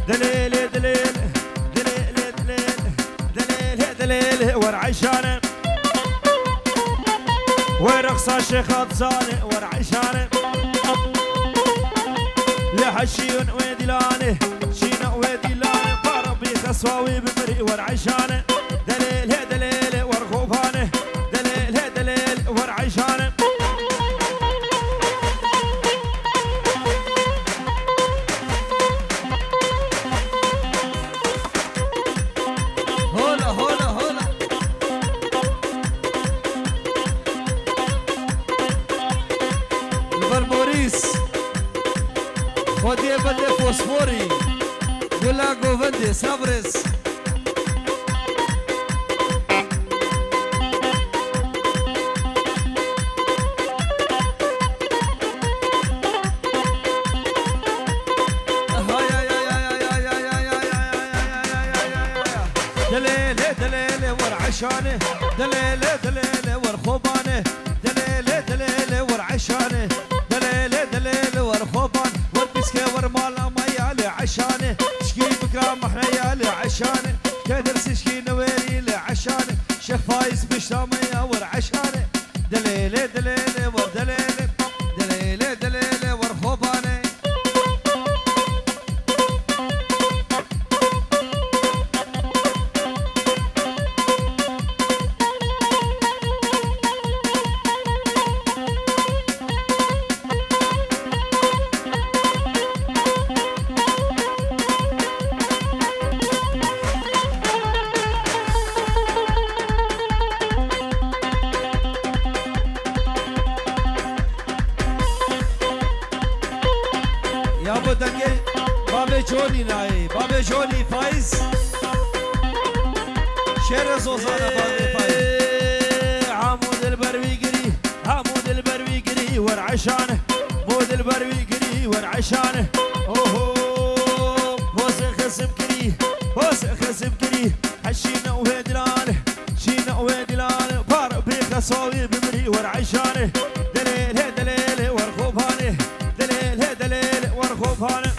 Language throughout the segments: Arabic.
دليل دليل دليل دليل دليل دليل ورعشانه ورقص الشيخ أبزانه ورعشانه لحشيون ويدلانه شينا ويدلانه فربي خصواوي بمري ورعشانه دليل دليل ورغوبانه دليل دليل ورعشانه هولا هولا هولا البربوريس خودي بدي فوسفوري قولا قوفندي صبرس دليل دليل ورعشانه دليل دليل ورخوبانه دليل دليل ورعشانه دليل دليل ورخوبان وربسكي ورمالا ميالي عشانه شكي بكرام احنا يالي عشانه كدرس شكي نويلي عشانه شيخ فايز بشامية ورعشانه دليل دليل ودليل دليل دليل ورخوبانه يا ابو دقي بابي جوني ناي بابي جوني فايز شير زوزانا بابي فايز عمود البرويقري عمود البرويقري ورعشانه مود البرويقري ورعشانه اوهو بوس خصم كري بوس خصم كري حشينا وهدلانه شينا وهدلانه فار بيخصوي بمري ورعشانه دليل دليل ورخوبانه دليل دليل ورخوبانه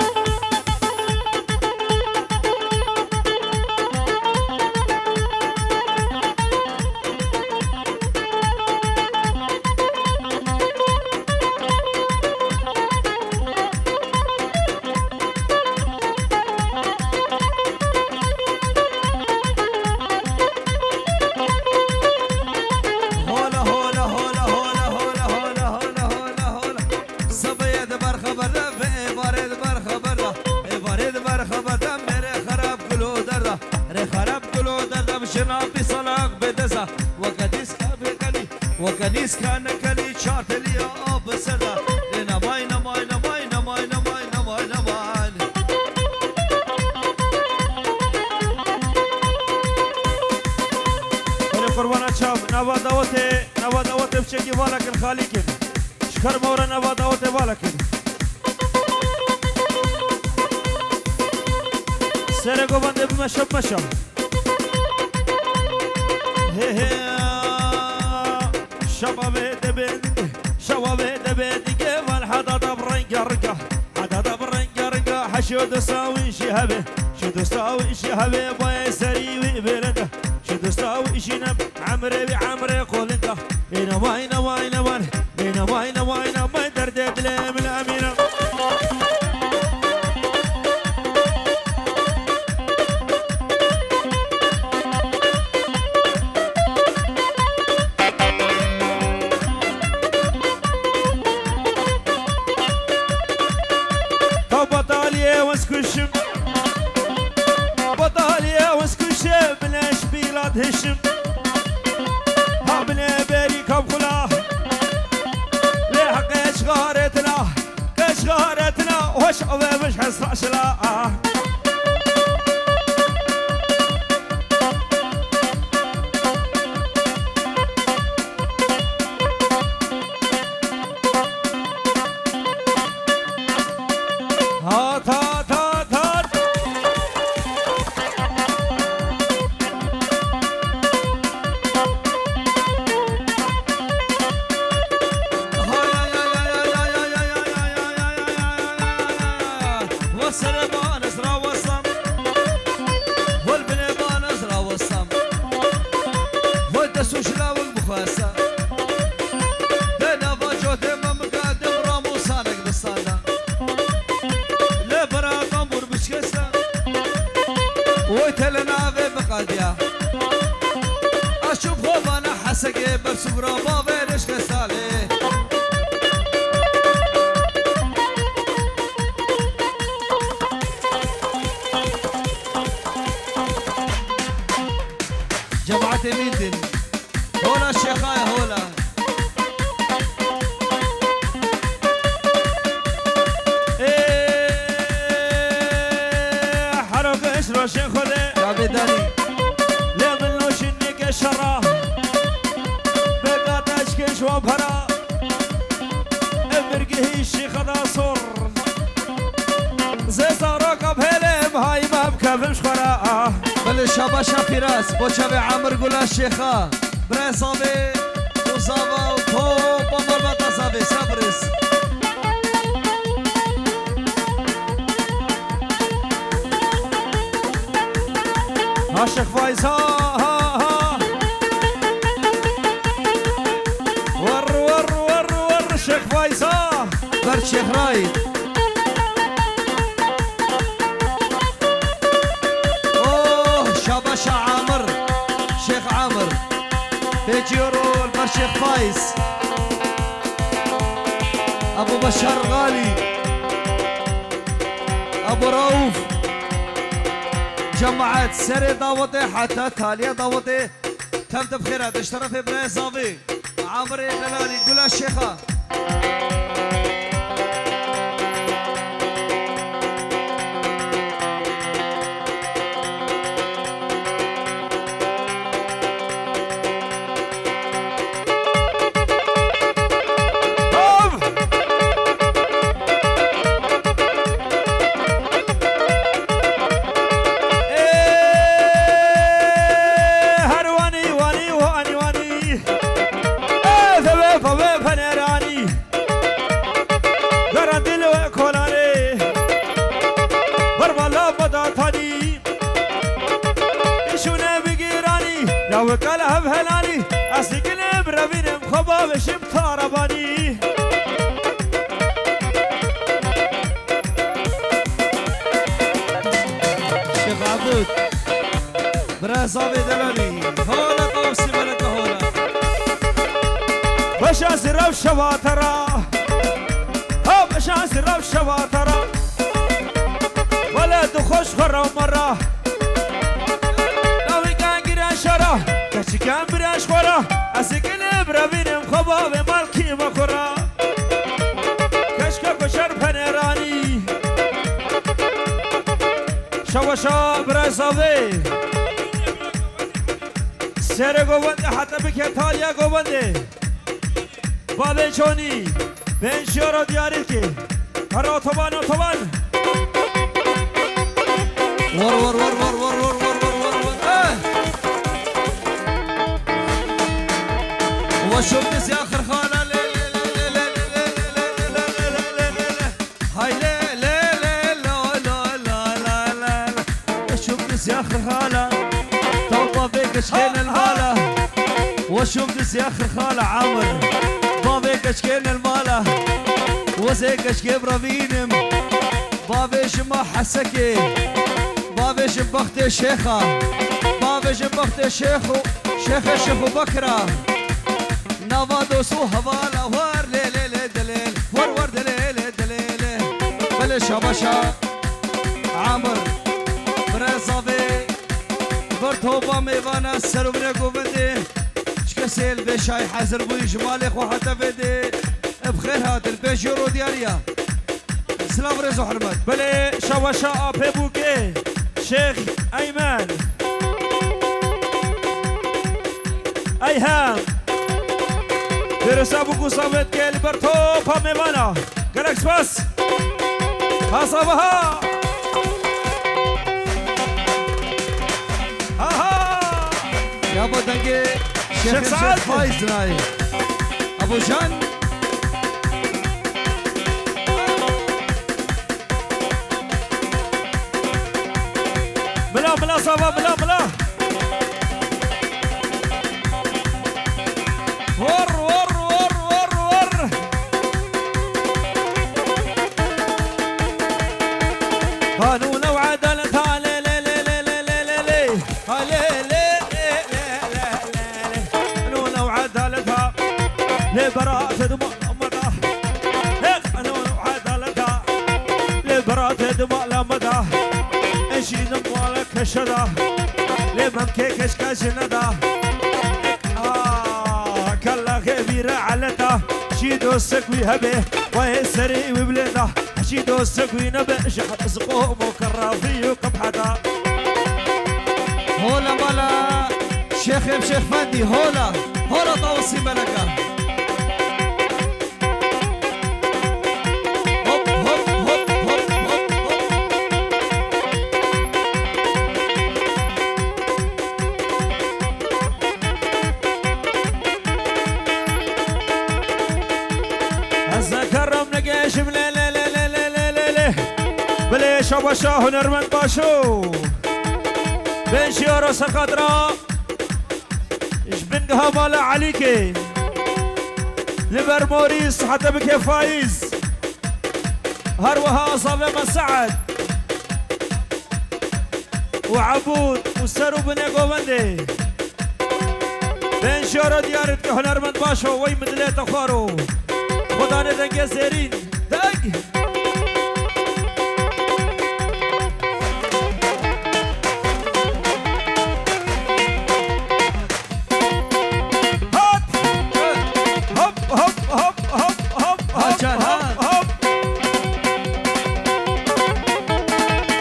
هولا هولا هولا هولا هولا هولا هولا هولا هولا صبيت برخبر في بارد برخبر بارد برخبر میره خراب کلو دردا ره خراب کلو دردا مشنا بی صلاق بدزا وقدیس کا بکلی وقدیس کا نکلی چارت لیا آب سردا نمای نمای نمای نمای نمای نمای نمای قربانا چاب نوا دعوت بچگی والا کن خالی کن شکر مورا نوا دعوت والا کن سرگو بنده بمشب مشب شبابه دبيدي والحدا برنقة رقة حدا برنقة رقة حشود ساوي شهبه شود ساوي شهبه باي سري وبلده شود ساوي شنب عمري قول انت انا واينا واينا وانا انا واينا واينا ما دردت لهم الامينه واسكشم بطاليا واسكشم بلاش بيلاد هشم هابنا بيري كبخلا لحق كشغارتنا وش عذاب مش حس لا والسلام نصرة والصم سگه بر سگرا باورش خساله جماعة ميدن هولا الشيخاية هولا حرق اشرو شيخولي يا بداني لمنو شنك شرا بقات اشكش وبهرا امرقه الشيخ دا صر زي صاروك بهلم هاي ما بكفش خرا بل شابا شافيراس بو شابي عمر قولا الشيخا برا صابي وصابا وطوب ومربطة صابي صبرس ها الشيخ فايز ها ور الشيخ فايز ها برد شيخ رايد اوه شابا شا عامر شيخ عامر بيجيرو البر شيخ فايز ابو بشار غالي ابو رؤوف جماعة سري داوطي حتى تالية داوطي تمت بخيرات اشترف ابراهيم صافي عامر دلالي قول الشيخة وكالها بهلاني أسقني بربيني مخبا بشم طارباني شيخ عبود برا صافي دلالي هولا قوسي ملك هولا بشاسر وشواترا ها بشاسر وشواترا ولد خوش خرا ومرة كان براش خورا اسكن برابين مخبا بمالكي مخورا كشكا بشر بنيراني شوشا براسوي سر گوبند حتی بکتالیا گوبنده بابه چونی بین شیارو دیاری که هر اتوبان ور وشوف نسي اخر خانه هاي لا شوف نسي اخر خاله طوبه بيك شكين الماله وشوف نسي اخر خاله عمر بابيك شكين الماله وزيك شكيب ربينم بابيش ما حسكي بابيش بخت الشيخه بابيش بخت الشيخو شيخ بكره نوادو سو هوالا ور ليل دليل ور دليل بل شباشا عامر برزافي برتوبا ميوانا سربنا قوبندي شكسيل بشاي حزر بوي جمالك وحتى بدي بخير هات البيجورو دياريا سلام رزو حرمت بله شواشا آپه بوكي شيخ ايمن ايهام درسا بوكو صابت كي البرتو باميوانا قالك سباس حصبها يا ابو دنقي شيخ سعد فايز ناي ابو جان بلا صابا بلا ور قانون وعدالة لا لا لا لا لا لا لا لا لا لا لا لا لا برات دمالا مدى انشي دمالك كشدا لمن كيكش كشندا كلا كبيرة علتا شي دوسك ويهبه وهي سري وبلده شي دوسك وينبه شحط سقوم وكرافي وقبحدا هولا مالا شيخ شيخ فندي هولا هولا طوسي ملكة هوب هوب هوب هوب هوب هوب هزا كرم نقاش لا لا لا لا لا لا لا لا بليش وبشاه نرمن باشو بين شيورو سقدرا بنقها مالا عليكي لبر موريس حتى بك فايز هروها صافي مسعد وعبود وسرو بن قومندي بين شورو ديارتك هنرمند باشو وي مدليت اخوارو خداني دنقي سيرين دق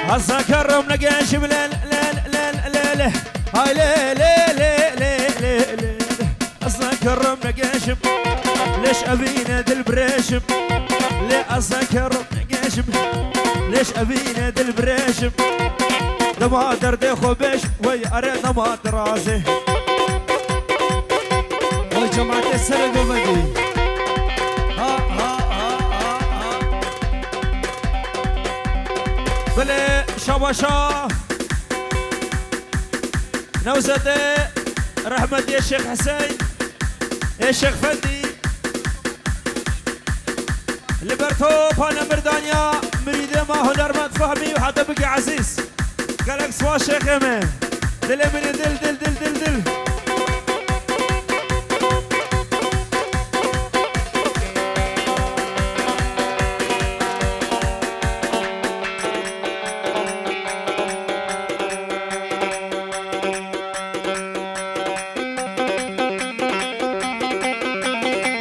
هسا كرم نقاش بلا لا لا لا لا هاي لا لا لا لا لا لا هسا كرم نقاش ليش ابينا دالبراشم لا هسا كرم نقاش ليش ابينا دالبراشم دما درد خوبش وي اريد ما درازي وي جماعة السرق وبدي بلي شباشا نوزة رحمة يا شيخ حسين يا شيخ فندي لبرتوب انا مردانيا مريدة ما هنرمد فهمي وحتى بقي عزيز قالك سوا شيخ يمين دل من دل دل دل دل دل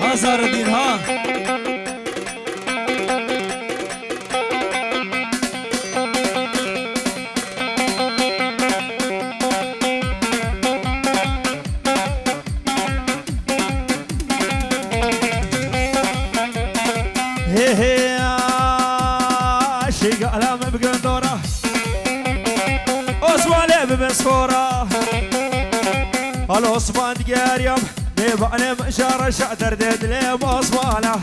هزار الدين ها هي هي شي قلم بقندورة أسوالي بمسفورة الأصفان دقاريم نبعني مشارة شعتر ديد لي بأصفالة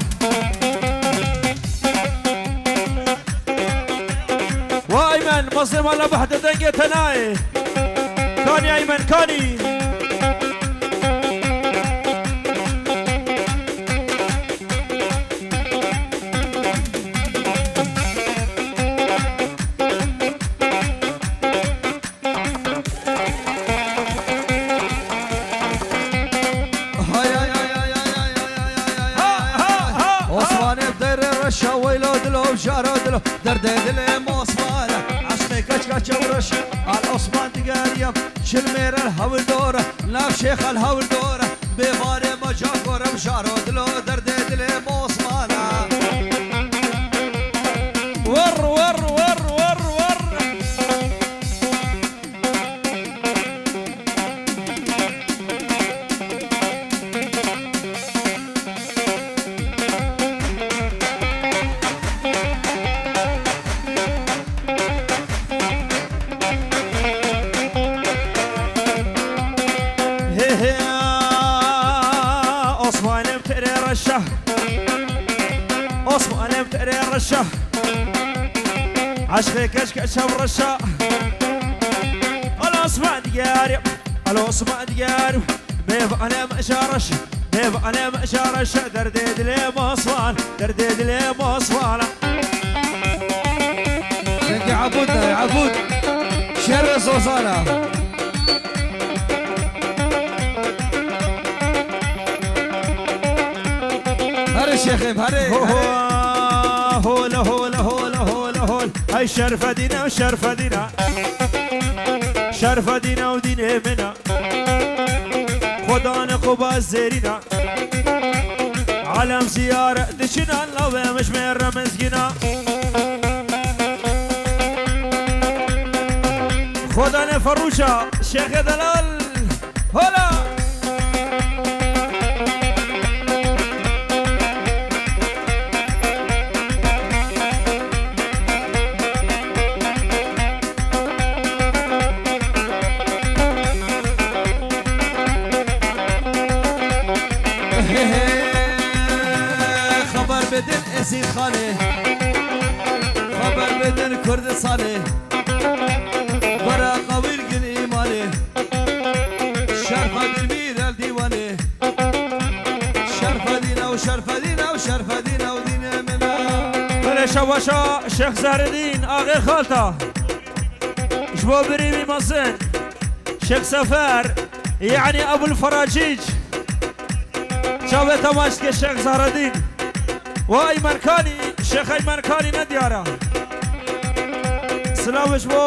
وأيمن مصرم الله بحد دنقة تناي كاني أيمن كاني شارودلو درد دل موصفاله عشقي كشكش ورش على عثمان تقاريم شلمير الهول دوره ناف شيخ الهول دوره بفاري مجاكورم شارودلو درد دل موصفاله ور ور ور ور ور عثمان بتقري الرشا عشقي كشكش برشا العثمان دياري العثمان دياري بيب انا مشارش بيب انا مشارش درديد لي مصوان درديد لي مصوان يا عبود يا عبود شر صوصاله هاري شيخ هاري هولا هولا هولا هولا هول هاي شرفة دينا وشرفة دينا شرفة دينا ودين منا خدان قبا زيرنا علم زيارة دشنا الله مش من رمزقنا خدان فروشة شيخ دلال هلا خبر بدن اسید خانه خبر بدن کرد ساله برا قویل گن ایمانه شرف دل الديوانه شرف دينا وشرف دينا وشرف دينا ودينا منا بله شواشا شيخ زهر الدين آغي خالتا جبو بريمي مصن شيخ سفر يعني ابو الفراجيج شاوه تماشك الشيخ زهر الدين وايمن كاني شيخ ايمن كاني نديارة سلام جبو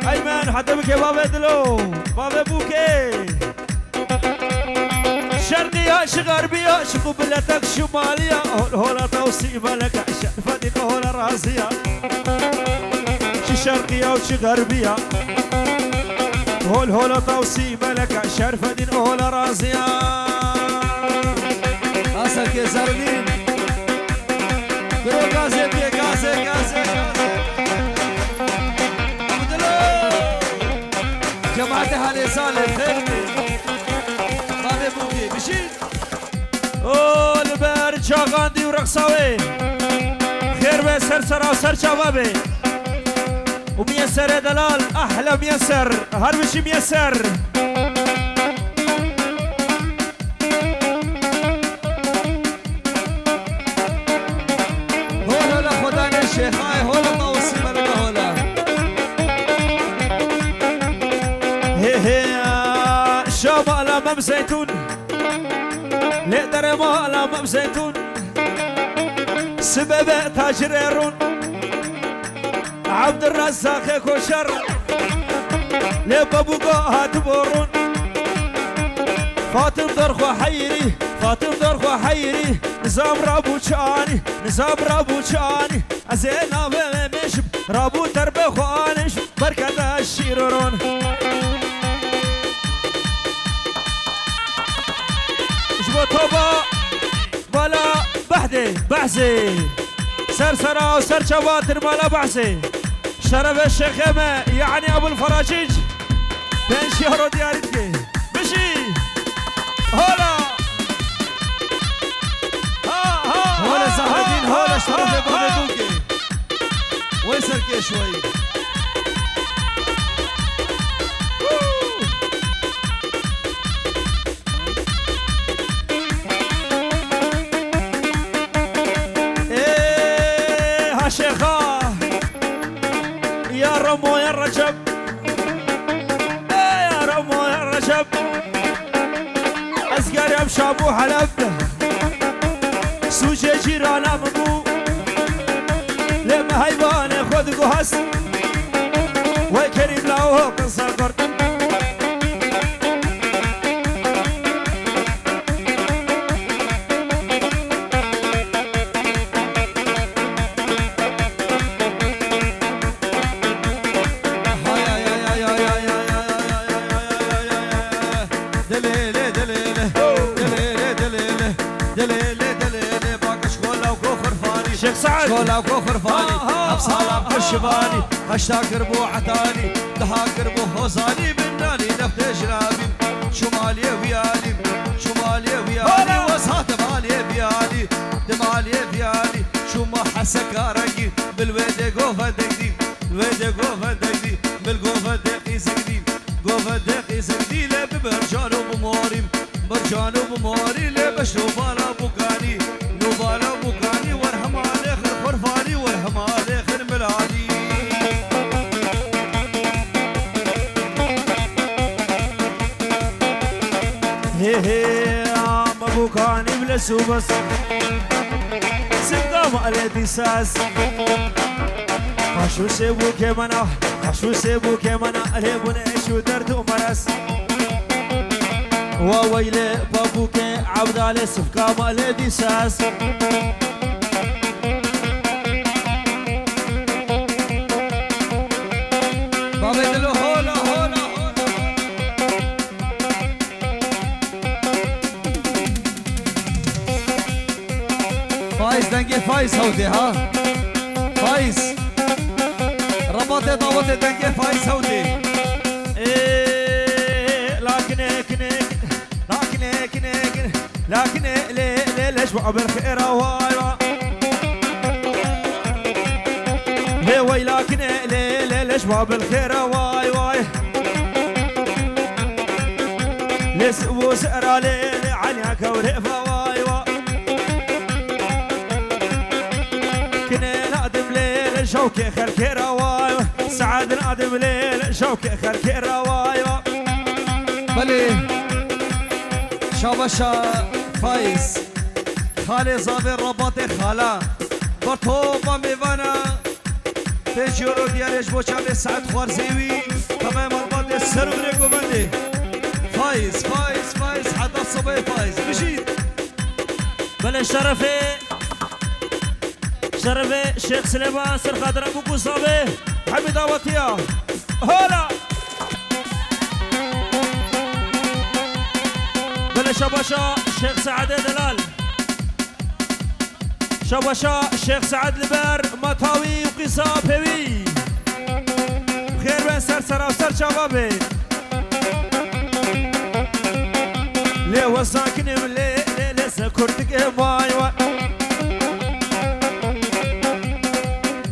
ايمن حتى بك بابا دلو بابا بوكي شرقية شغربية شقبلتك شمالية هولا توصيب لك شرفة هولا راسية شرقية وشغربية هولا توصيب لك شرفة هولا راسية أسك يا زردين برو غازي بيه غازي جماعة هالي سالم خيرتي بابي بوكي بشيل البر شاغاندي ورقصاوي خير بسر سرا وسر شبابي وميسر دلال احلى ميسر هربشي ميسر هولا لخدان الشيخ هاي هولا طوسي ملك هولا شام على مم زيتون لقدر ما على مم زيتون سبب تاجريرون عبد الرزاق كوشر لبابوغا هاتبورون فاطم درخو حيري فاطم درخو حيري نظام رابو شاني نظام رابو شاني ازينا بمشب رابو تربه خوانش بركة الشيرون جبو توبا ولا بحدي بحزي سرسرة وسر شواتر ولا بحزي شرف الشيخمة يعني ابو الفراجيج بين شهر ديارتك بشي هولا هولا زهر الدين هولا شرف بابي بوكي ويسر كي شوي شيخا يا رمو يا رجب يا رمو يا رجب أسقر يا مشابو حلب سوشي جيرانا مبو لما هيبان خذ قهس وكريم لاو قصة قرط شيخ سعد شولا وكفر فاني أبصالة بكشباني هشتاكر بو عتاني دهاكر بو هوزاني بناني نفت جرابي شمالي ويالي شمالي ويالي وسط مالي بيالي دمالي بيالي شما حسكاركي بالويدي قوفة دقدي الويدي قوفة دقدي بالقوفة دقي زقدي قوفة دقي زقدي لي بمرجان وبموري مرجان وبموري لي بشوفانا بوكاني نوبانا بوكاني وارحم على خير خرفاني وارحم على خير ملادي هي عم بوكاني بلسو بس سقام على ديساس عشو سيبو كمانا عشو سيبو كمانا الهبون ايشو درد ومرس وويلي بابوك عبد علي صفقا مالي دي ساس بابا دلو هولا هولا فايز دنگي فايز هودي ها فايز رباطي ضابطي دنگي فايز هودي لكن ليش بقى بالخير واي هي وي لكن ليش بقى بالخير واي واي ليس وسأر لي عنيا كوريفا واي واي كنا نقدم ليل شوكي خركيرا واي سعد نقدم ليل شوكي خركيرا واي بلي شابشا فايز خالي زابر رباطي خالا برطوبة ميوانا 5 يورو ديالش بو شابي سعد خوارزيوي تمام رباطي السربري قومندي فايز فايز فايز حدا صبي فايز مشيت بلا شرفي شيخ سليمان سر خاطر ابو صابي حميد دعوتيا هلا بلا شباشا شيخ سعد دلال شباشا شيخ سعد البر مطاوي وقصا بيوي بخير بين سر وسر شبابي ليه وساكن ليه سكرتك ماي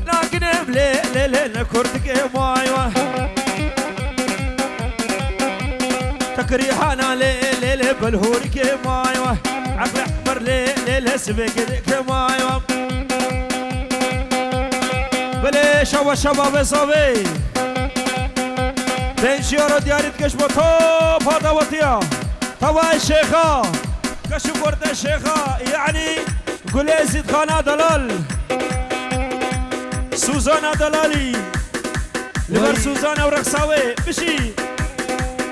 لكن ليه كرتك ماي تكريحانا ليه بالهورك ماي عقل احمر ليه سبيك ماي بلي شباب صبي بنشيرو دياري تكشبو توب هذا وطيا طبعا الشيخة كشف ورد الشيخة يعني قولي زيد خانة دلال سوزانا دلالي لبر سوزانا ورقصاوي بشي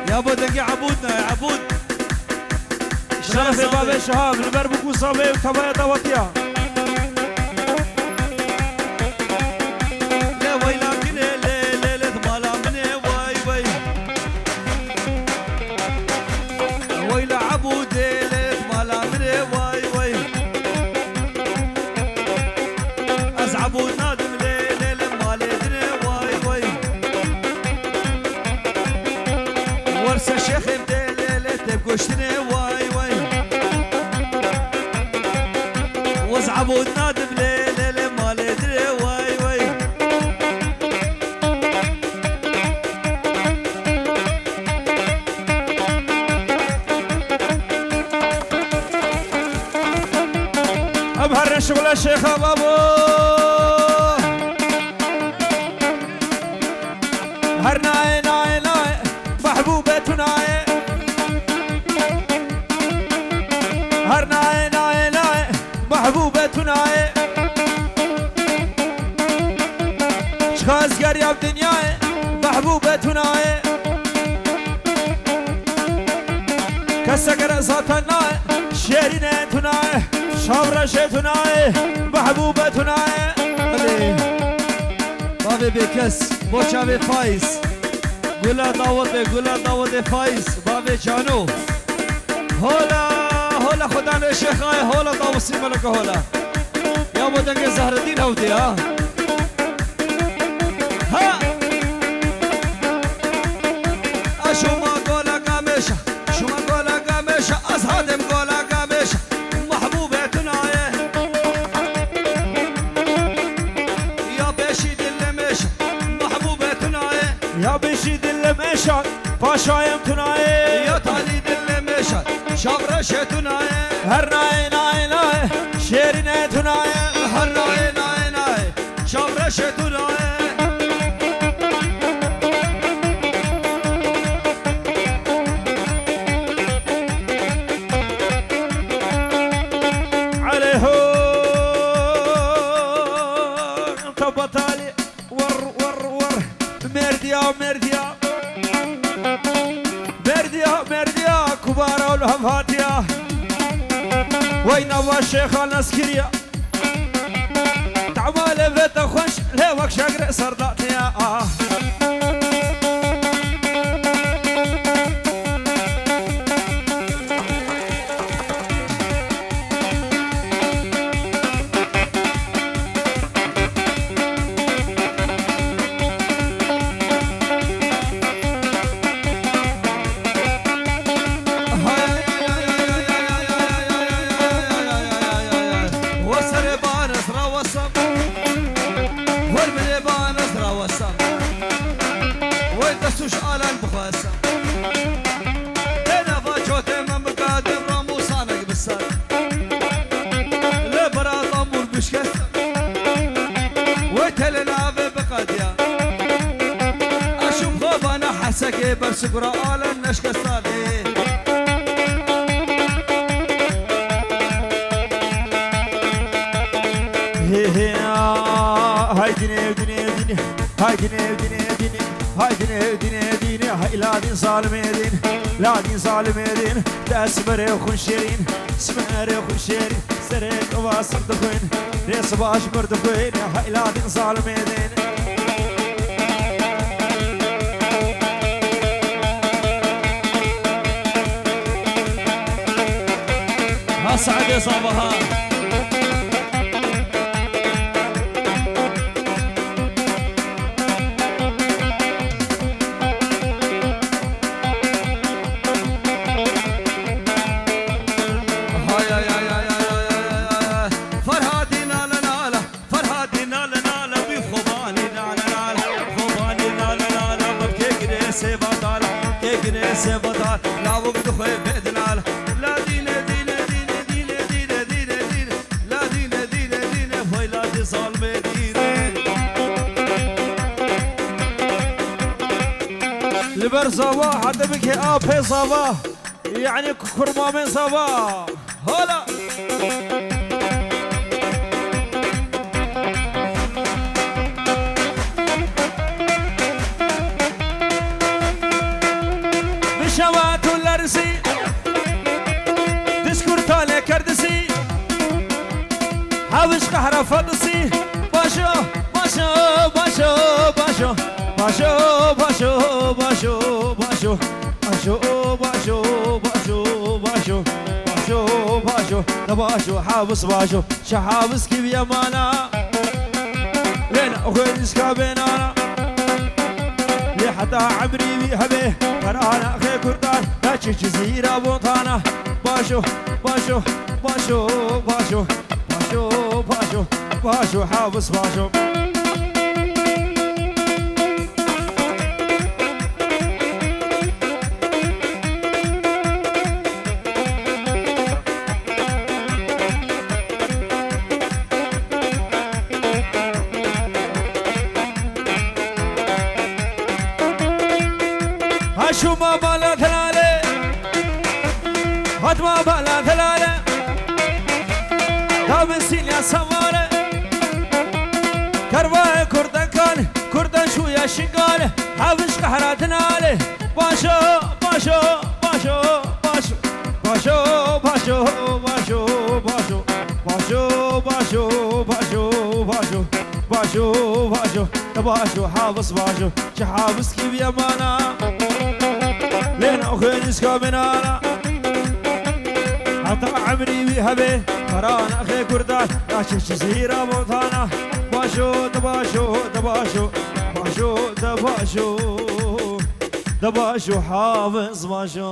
يا ابو دنقي عبودنا يا عبود شرف باب الشهاب لبر بكو صاوي وطبعا دواتيا لا ويلاك ليلة مالا مني واي واي ويلا عبود ليلة مالا مني واي واي ازعبود نادم ليلة مالي دني واي واي ورث الشيخ بدي ليلة تبقوشتني واي واي وازعبود نادم ليلة مالي دني واي واي أبهر شغل الشيخ بابو هر ناي محبوبة ناي هر ناي محبوبة ناي شخاص قريب دنياي محبوبة ناي كسكر ساتناي شيرين تناي شابرشة تناي محبوبة تناي بابي بكس بوشابي فايز قولا داوود فايز بابي جانو هولا خدانا الشيخاي هولا داوسي ملك هولا يا ابو دنقي زهر الدين هودي ها شو ما قولا قامشة شو ما قولا قامشة أزهادم قولا قامشة محبوبة تناي يا بشي دلمشة محبوبة تناي يا بشي دلمشة باشايم تناي يا تالي دلمشة شابرشة تناي هر ناي شيرين تناي هر ناي شابرشة تناي مرديا مرديا مرديا مرديا كبار والهفاتيا وين ابو الشيخ النسكريا تعمل بيت خوش ليوك شقر سرداتيا سكي برسقرا آل النشك الصالي هاي دنيا ودنيا ودنيا هاي دنيا ودنيا ودنيا هاي دنيا ودنيا ودنيا هاي لا دين ظالمين لا دين ظالمين تاسمر وخن شيرين سمر وخن شيرين سرق واسق دخوين ريس باش بردخوين هاي لا دين ظالمين سعد يا صباها فرهادي نالا نالا فرهادي نالا نالا بخوباني نالا نالا خوباني نالا نالا بكيك نيسي بطال كيك نيسي بطال لا وقت خوي بيد نالا لا دين لبر صباح حتى بك ابي صباح يعني كرما من صباح هلا بشوات الارسي دسكور تالي كردسي حاوش قهر فضسي باشو باشو باشو باشو باشو باشو باشو باشو باشو باشو باشو باشو باشو باشو باشو حابس باشو شحابس كيف يمانا لين اخوي سكابينا لي حتى عمري بيهبه كرانا اخي كردان داش جزيره بوطانا باشو باشو باشو باشو باشو باشو باشو حابس باشو شو ما بالا ثلاله هات ما بالا ثلاله دابسين يا سماره كرباء كردن كان كردن شو يا شنقاله حافظ قحراتنا له باشو باشو باشو باشو باشو باشو باشو باشو باشو باشو باشو باشو باشو باشو باشو حافظ باشو شحافظ كيف يمانا لين أخوي نسكا منانا حتى عمري بيهبه كرانا أخي كردان داش جزيرة موطانا باشو دباشو دباشو باشو دباشو دباشو حافظ باشو